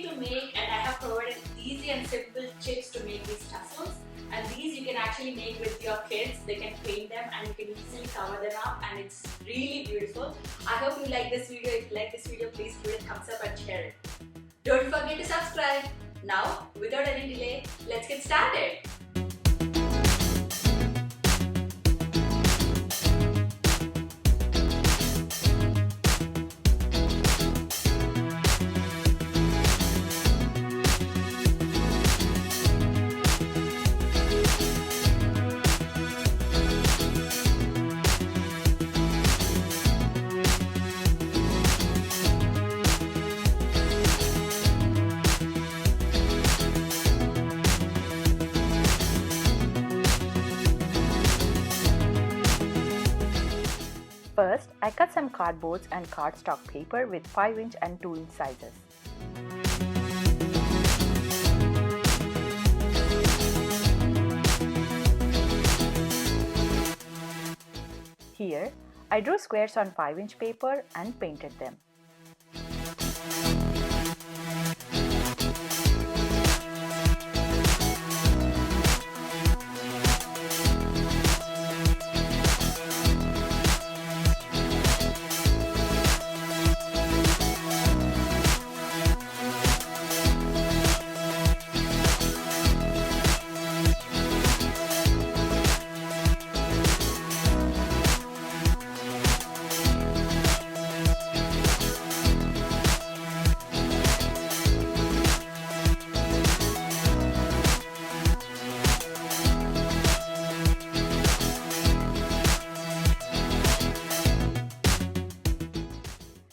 to make, and I have provided easy and simple tips to make these tassels. And these you can actually make with your kids. They can paint them and you can easily cover them up, and it's really beautiful. I hope you like this video. If you like this video, please give it a thumbs up and share it. Don't forget to subscribe. Now, without any delay, let's get started. First, I cut some cardboards and cardstock paper with 5-inch and 2-inch sizes. Here, I drew squares on 5-inch paper and painted them.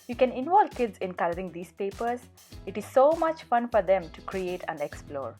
You can involve kids in coloring these papers. It is so much fun for them to create and explore.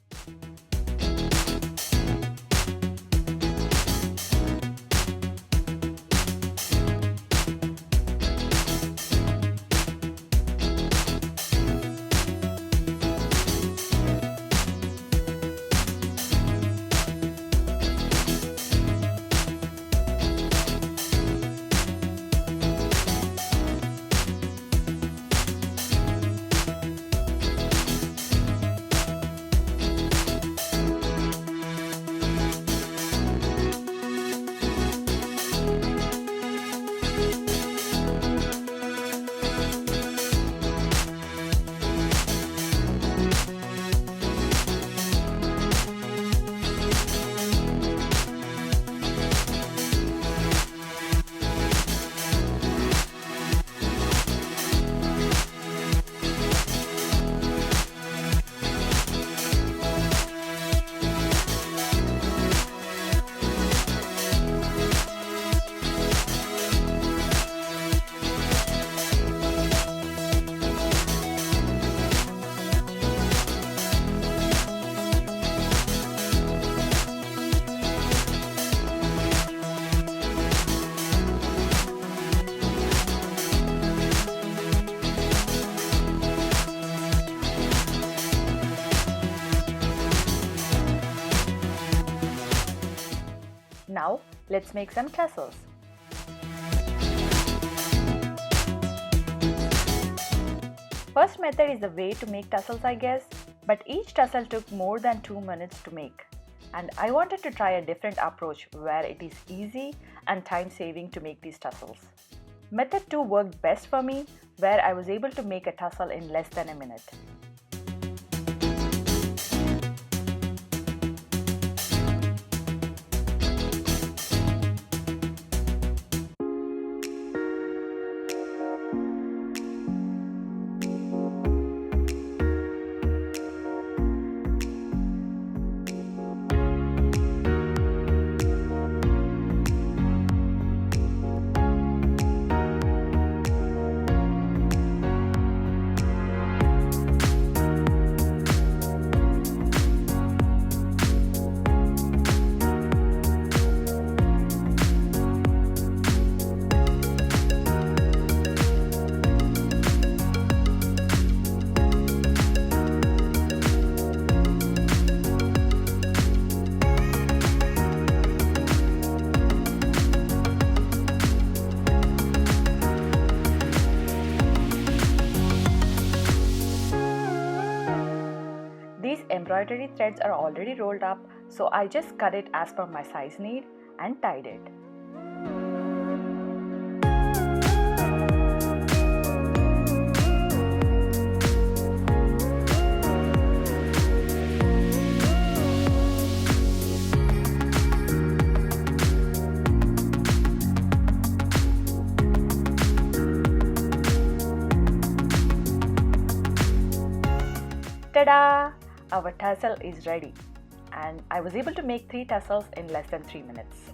Now, let's make some tassels. First method is the way to make tassels, I guess, but each tassel took more than 2 minutes to make. And I wanted to try a different approach where it is easy and time saving to make these tassels. Method 2 worked best for me, where I was able to make a tassel in less than a minute. embroidery threads are already rolled up, so I just cut it as per my size need and tied it. Ta-da! Our tassel is ready, and I was able to make 3 tassels in less than 3 minutes.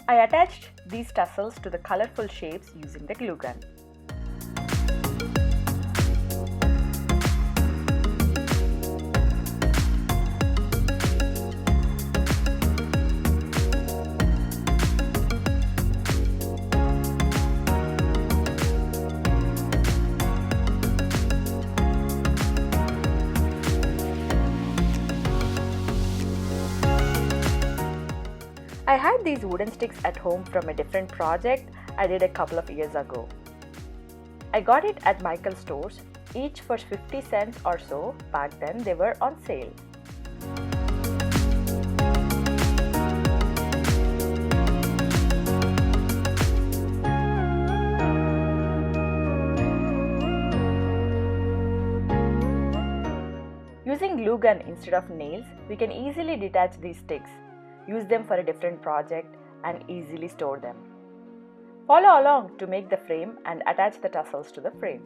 I attached these tassels to the colorful shapes using the glue gun. I had these wooden sticks at home from a different project I did a couple of years ago. I got it at Michael's stores, each for 50 cents or so. Back then they were on sale. Using glue gun instead of nails, we can easily detach these sticks, use them for a different project, and easily store them. Follow along to make the frame and attach the tassels to the frame.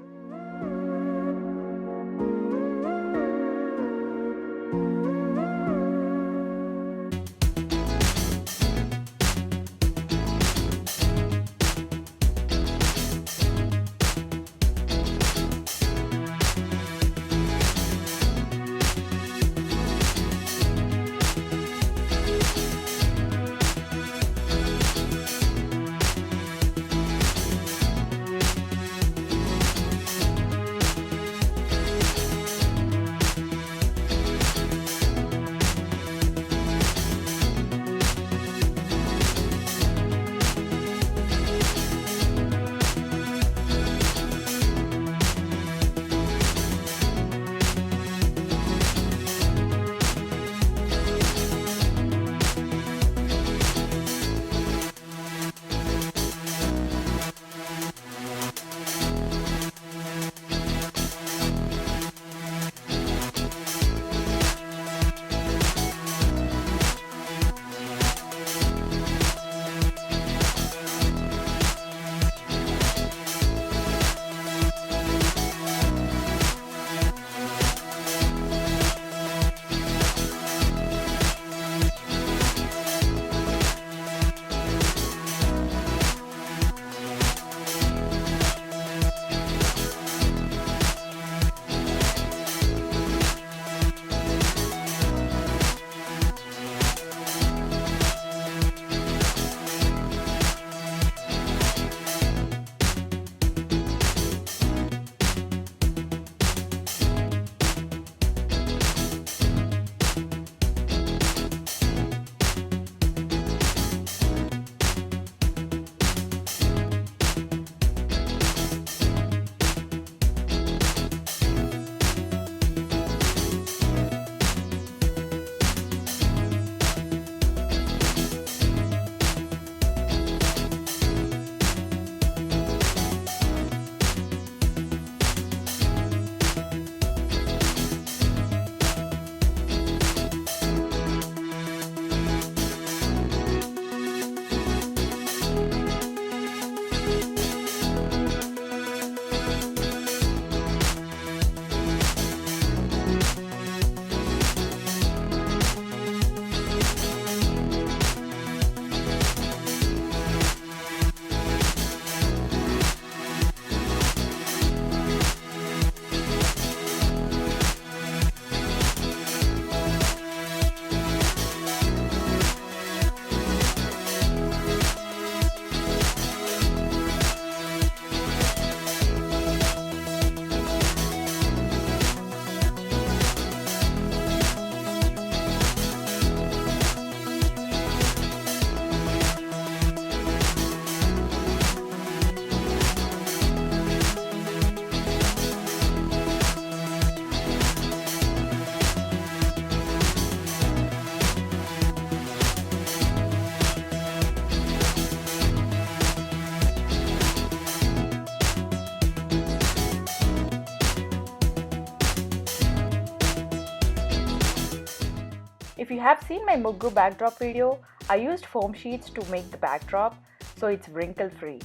If you have seen my Muggu backdrop video, I used foam sheets to make the backdrop so it's wrinkle free.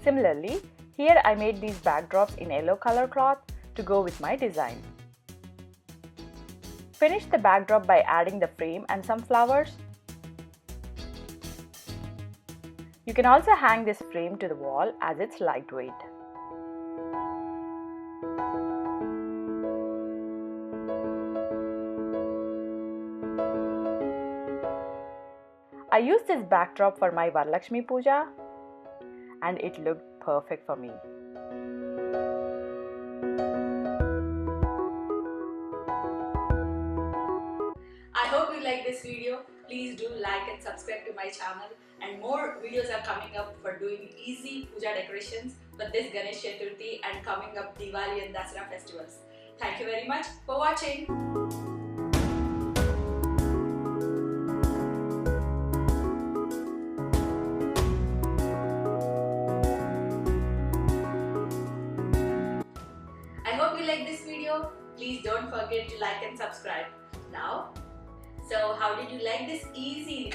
Similarly, here I made these backdrops in yellow color cloth to go with my design. Finish the backdrop by adding the frame and some flowers. You can also hang this frame to the wall as it's lightweight. I used this backdrop for my Varalakshmi Pooja and it looked perfect for me. I hope you like this video. Please do like and subscribe to my channel, and more videos are coming up for doing easy puja decorations for this Ganesh Chaturthi and coming up Diwali and Dasara festivals. Thank you very much for watching. I hope you like this video. Please don't forget to like and subscribe. Now, so how did you like this easy